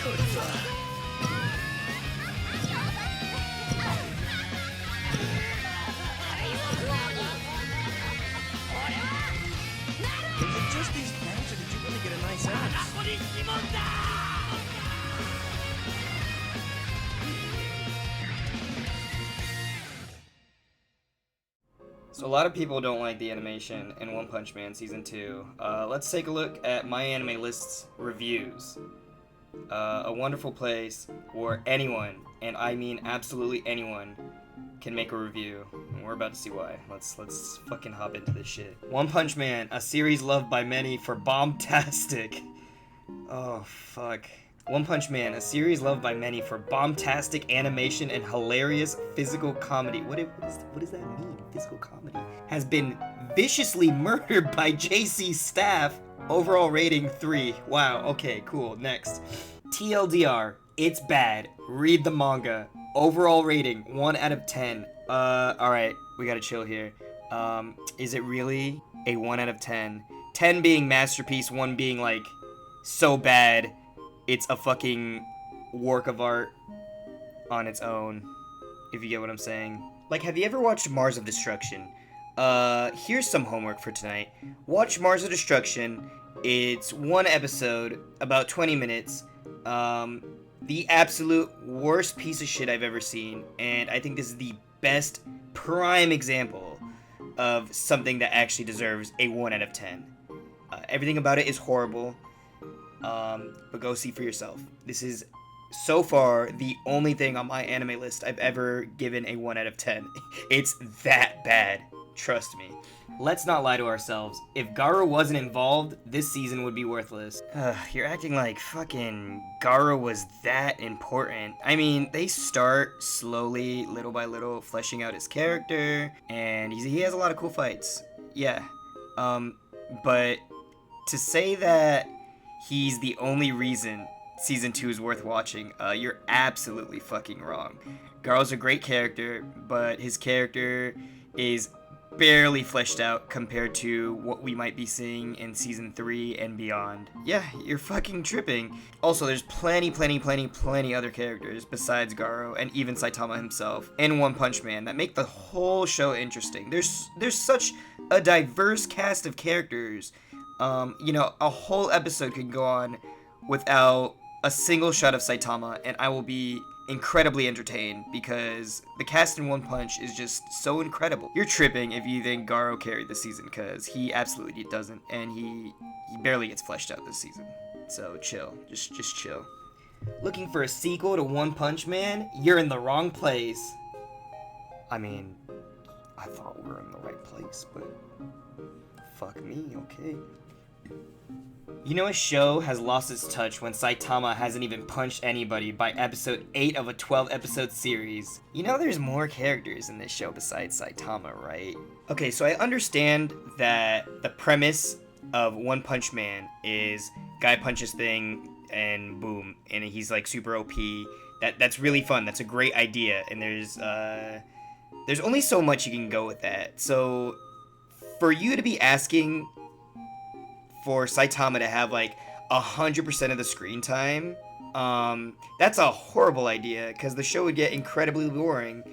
Is it just these panels, or did you really get a nice ass? So a lot of people don't like the animation in One Punch Man Season 2. Let's take a look at My Anime List's reviews. A wonderful place where anyone, and I mean absolutely anyone, can make a review. And we're about to see why. Let's fucking hop into this shit. One Punch Man, a series loved by many for bombastic. Oh, fuck. One Punch Man, a series loved by many for bombastic animation and hilarious physical comedy. What does that mean, physical comedy? Has been viciously murdered by JC staff. Overall rating 3. Wow, okay, cool. Next. TLDR, it's bad. Read the manga. Overall rating 1 out of 10. Alright, we gotta chill here. Is it really a 1 out of 10? 10 being masterpiece, 1 being like so bad it's a fucking work of art on its own, if you get what I'm saying. Like, have you ever watched Mars of Destruction? Here's some homework for tonight. Watch Mars of Destruction. It's 1 episode, about 20 minutes. The absolute worst piece of shit I've ever seen, and I think this is the best prime example of something that actually deserves a 1 out of 10. Everything about it is horrible. But go see for yourself. This is, so far, the only thing on my anime list I've ever given a 1 out of 10. It's that bad. Trust me. Let's not lie to ourselves. If Garo wasn't involved, this season would be worthless. You're acting like fucking Garo was that important. I mean, they start slowly, little by little, fleshing out his character, and he has a lot of cool fights. Yeah. But to say that he's the only reason Season 2 is worth watching, you're absolutely fucking wrong. Garo's a great character, but his character is barely fleshed out compared to what we might be seeing in Season 3 and beyond. Yeah, you're fucking tripping. Also, there's plenty other characters besides Garo and even Saitama himself in One Punch Man that make the whole show interesting. There's such a diverse cast of characters. A whole episode could go on without a single shot of Saitama, and I will be incredibly entertained because the cast in One Punch is just so incredible. You're tripping if you think Garo carried the season, because he absolutely doesn't, and he barely gets fleshed out this season. So chill, just chill. Looking for a sequel to One Punch Man? You're in the wrong place. I mean, I thought we were in the right place, but fuck me, okay. You know, a show has lost its touch when Saitama hasn't even punched anybody by episode 8 of a 12-episode series. You know there's more characters in this show besides Saitama, right? Okay, so I understand that the premise of One Punch Man is guy punches thing and boom, and he's like super OP. That's really fun. That's a great idea, and there's only so much you can go with that. So for you to be asking for Saitama to have like 100% of the screen time, that's a horrible idea, because the show would get incredibly boring.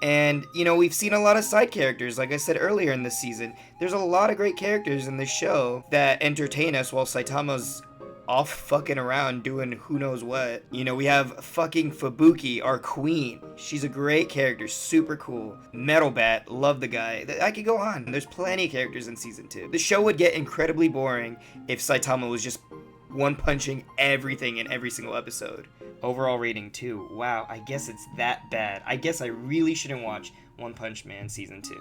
And, we've seen a lot of side characters, like I said earlier in this season. There's a lot of great characters in this show that entertain us while Saitama's off fucking around doing who knows what. We have fucking Fubuki, our queen. She's a great character, super cool. Metal Bat, love the guy. I could go on. There's plenty of characters in Season 2. The show would get incredibly boring if Saitama was just one-punching everything in every single episode. Overall rating 2. Wow, I guess it's that bad. I guess I really shouldn't watch One Punch Man Season 2.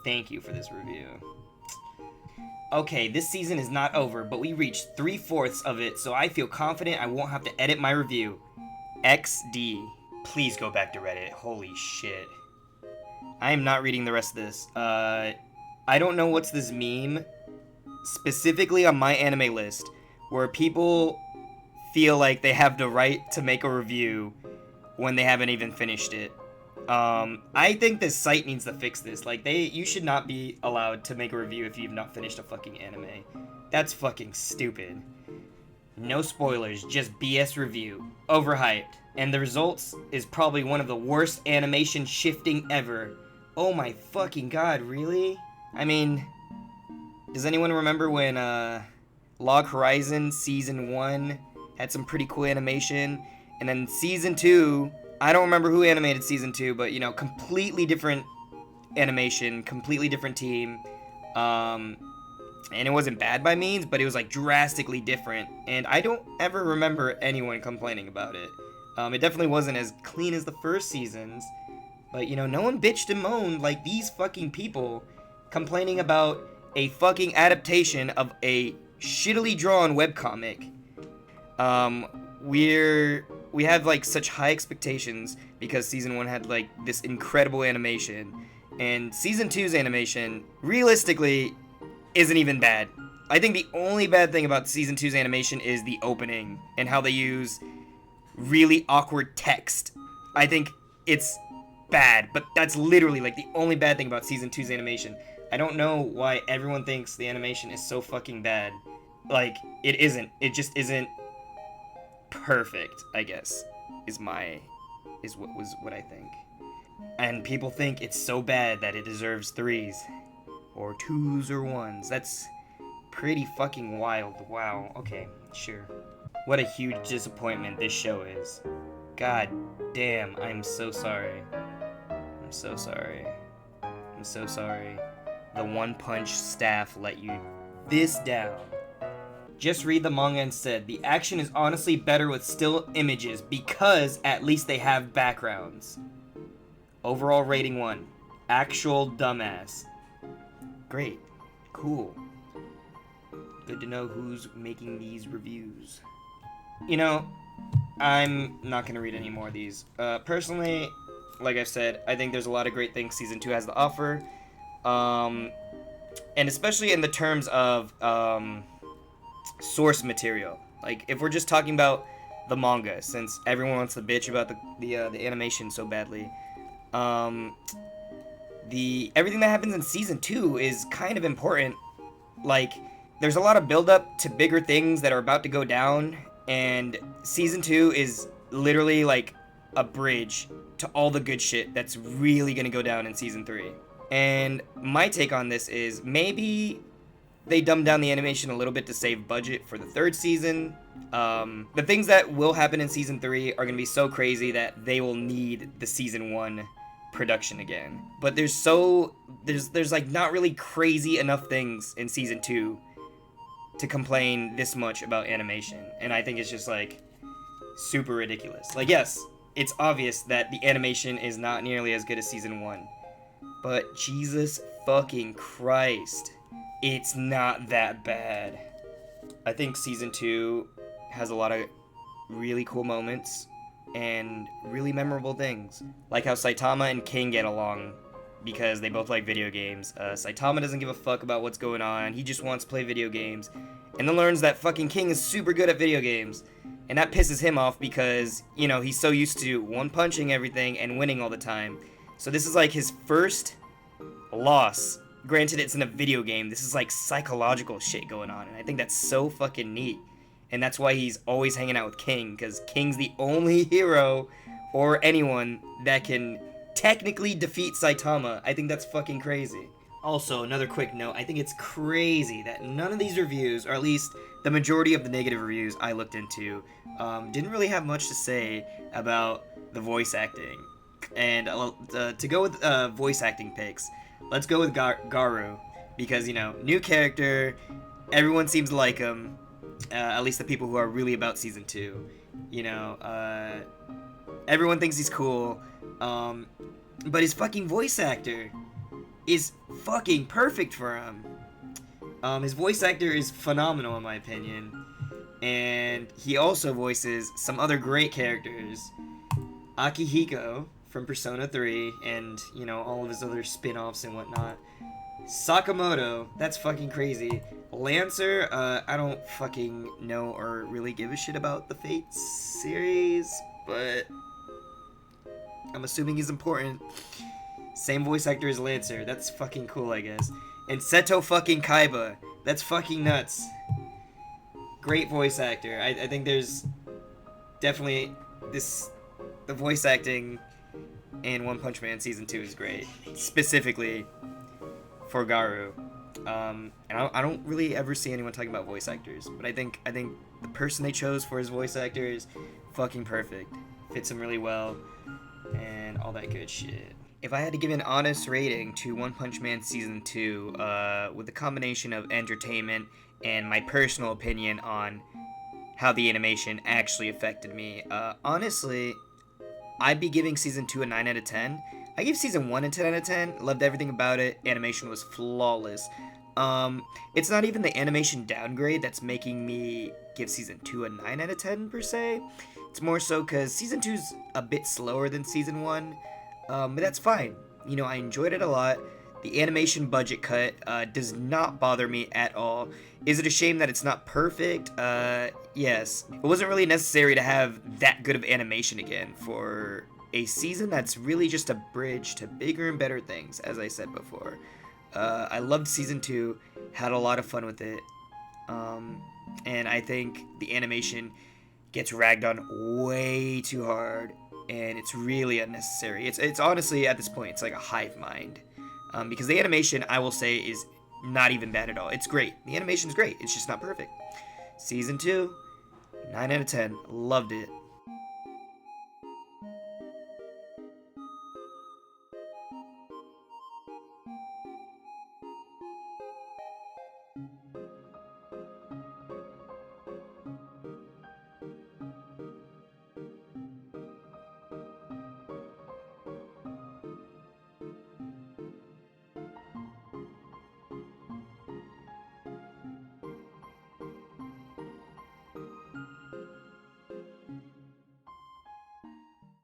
Thank you for this review. Okay, this season is not over, but we reached 3/4 of it, so I feel confident I won't have to edit my review. XD. Please go back to Reddit. Holy shit. I am not reading the rest of this. I don't know what's this meme, specifically on my anime list, where people feel like they have the right to make a review when they haven't even finished it. I think this site needs to fix this. Like, you should not be allowed to make a review if you've not finished a fucking anime. That's fucking stupid. No spoilers, just BS review. Overhyped. And the results is probably one of the worst animation shifting ever. Oh my fucking god, really? I mean, does anyone remember when Log Horizon Season 1 had some pretty cool animation? And then Season 2, I don't remember who animated Season 2, but, you know, completely different animation, completely different team. And it wasn't bad by means, but it was like drastically different. And I don't ever remember anyone complaining about it. It definitely wasn't as clean as the first seasons. But, you know, no one bitched and moaned like these fucking people complaining about a fucking adaptation of a shittily drawn webcomic. We have like such high expectations because season 1 had like this incredible animation. And season 2's animation, realistically, isn't even bad. I think the only bad thing about season 2's animation is the opening and how they use really awkward text. I think it's bad, but that's literally like the only bad thing about season 2's animation. I don't know why everyone thinks the animation is so fucking bad. Like, it isn't. It just isn't perfect, I guess, is what I think. And people think it's so bad that it deserves 3s. Or 2s or 1s. That's pretty fucking wild. Wow. Okay, sure. What a huge disappointment this show is. God damn, I'm so sorry. I'm so sorry. I'm so sorry. The One Punch staff let you this down. Just read the manga instead. The action is honestly better with still images because at least they have backgrounds. Overall rating 1. Actual dumbass. Great. Cool. Good to know who's making these reviews. You know, I'm not going to read any more of these. Personally, like I said, I think there's a lot of great things Season 2 has to offer. And especially in the terms of source material. Like, if we're just talking about the manga, since everyone wants to bitch about the animation so badly. Everything that happens in season 2 is kind of important. Like, there's a lot of build up to bigger things that are about to go down, and season 2 is literally like a bridge to all the good shit that's really gonna go down in season 3. And my take on this is maybe they dumbed down the animation a little bit to save budget for the 3rd season. The things that will happen in season 3 are gonna be so crazy that they will need the season 1 production again. But there's like not really crazy enough things in season 2 to complain this much about animation, and I think it's just like super ridiculous. Like, yes, it's obvious that the animation is not nearly as good as season 1, but Jesus fucking Christ, it's not that bad. I think season 2 has a lot of really cool moments and really memorable things, like how Saitama and King get along because they both like video games. Saitama doesn't give a fuck about what's going on, he just wants to play video games, and then learns that fucking King is super good at video games, and that pisses him off because, you know, he's so used to one-punching everything and winning all the time. So this is like his first loss. Granted, it's in a video game. This is like psychological shit going on, and I think that's so fucking neat. And that's why he's always hanging out with King, because King's the only hero or anyone that can technically defeat Saitama. I think that's fucking crazy. Also, another quick note, I think it's crazy that none of these reviews, or at least the majority of the negative reviews I looked into, didn't really have much to say about the voice acting. And to go with voice acting picks, let's go with Garu, because, you know, new character, everyone seems to like him. At least the people who are really about season 2. You know, everyone thinks he's cool. But his fucking voice actor is fucking perfect for him. His voice actor is phenomenal in my opinion. And he also voices some other great characters. Akihiko from Persona 3 and, you know, all of his other spin-offs and whatnot. Sakamoto, that's fucking crazy. Lancer, I don't fucking know or really give a shit about the Fate series, but I'm assuming he's important. Same voice actor as Lancer, that's fucking cool, I guess. And Seto fucking Kaiba, that's fucking nuts. great voice actor. I think there's definitely the voice acting in One Punch Man season 2 is great, specifically for Garu. And I don't really ever see anyone talking about voice actors, but I think the person they chose for his voice actor is fucking perfect. Fits him really well, and all that good shit. If I had to give an honest rating to One Punch Man season 2, with a combination of entertainment and my personal opinion on how the animation actually affected me, honestly, I'd be giving season 2 a 9 out of 10. I gave season 1 a 10 out of 10. Loved everything about it. Animation was flawless. It's not even the animation downgrade that's making me give season 2 a 9 out of 10 per se. It's more so because season 2's a bit slower than season 1. But that's fine. You know, I enjoyed it a lot. The animation budget cut does not bother me at all. Is it a shame that it's not perfect? Yes. It wasn't really necessary to have that good of animation again for a season that's really just a bridge to bigger and better things, as I said before. I loved season 2, had a lot of fun with it, and I think the animation gets ragged on way too hard, and it's really unnecessary. It's honestly, at this point, it's like a hive mind, because the animation, I will say, is not even bad at all. It's great. The animation's great. It's just not perfect. Season 2, 9 out of 10. Loved it.